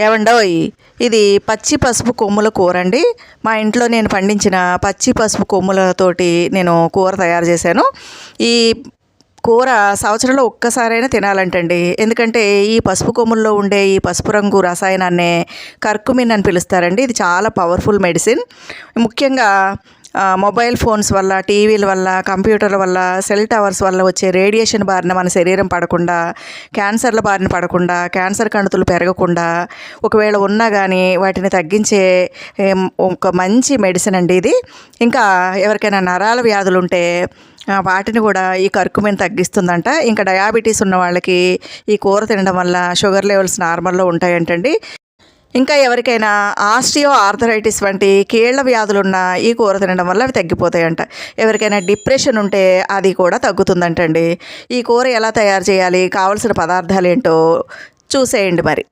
ఏవండోయ్, ఇది పచ్చి పసుపు కొమ్ముల కూర అండి. మా ఇంట్లో నేను పండించిన పచ్చి పసుపు కొమ్ములతోటి నేను కూర తయారు చేశాను. ఈ కూర సంవత్సరంలో ఒక్కసారైనా తినాలంటండి. ఎందుకంటే ఈ పసుపు కొమ్ముల్లో ఉండే ఈ పసుపు రంగు రసాయనాన్నే కర్కుమిన్ అని పిలుస్తారండి. ఇది చాలా పవర్ఫుల్ మెడిసిన్. ముఖ్యంగా మొబైల్ ఫోన్స్ వల్ల, టీవీల వల్ల, కంప్యూటర్ల వల్ల, సెల్ టవర్స్ వల్ల వచ్చే రేడియేషన్ బారిన మన శరీరం పడకుండా, క్యాన్సర్ల బారిన పడకుండా, క్యాన్సర్ కణుతులు పెరగకుండా, ఒకవేళ ఉన్నా కానీ వాటిని తగ్గించే ఒక మంచి మెడిసిన్ అండి ఇది. ఇంకా ఎవరికైనా నరాల వ్యాధులు ఉంటే వాటిని కూడా ఈ కర్కుమిన్ తగ్గిస్తుందంట. ఇంకా డయాబెటీస్ ఉన్న వాళ్ళకి ఈ కూర తినడం వల్ల షుగర్ లెవెల్స్ నార్మల్లో ఉంటాయంటండి. ఇంకా ఎవరికైనా ఆస్టియో ఆర్థరైటిస్ వంటి కీళ్ల వ్యాధులున్న ఈ కూర తినడం వల్ల అవి తగ్గిపోతాయంట. ఎవరికైనా డిప్రెషన్ ఉంటే అది కూడా తగ్గుతుందంటండి. ఈ కూర ఎలా తయారు చేయాలి, కావలసిన పదార్థాలు ఏంటో చూసేయండి మరి.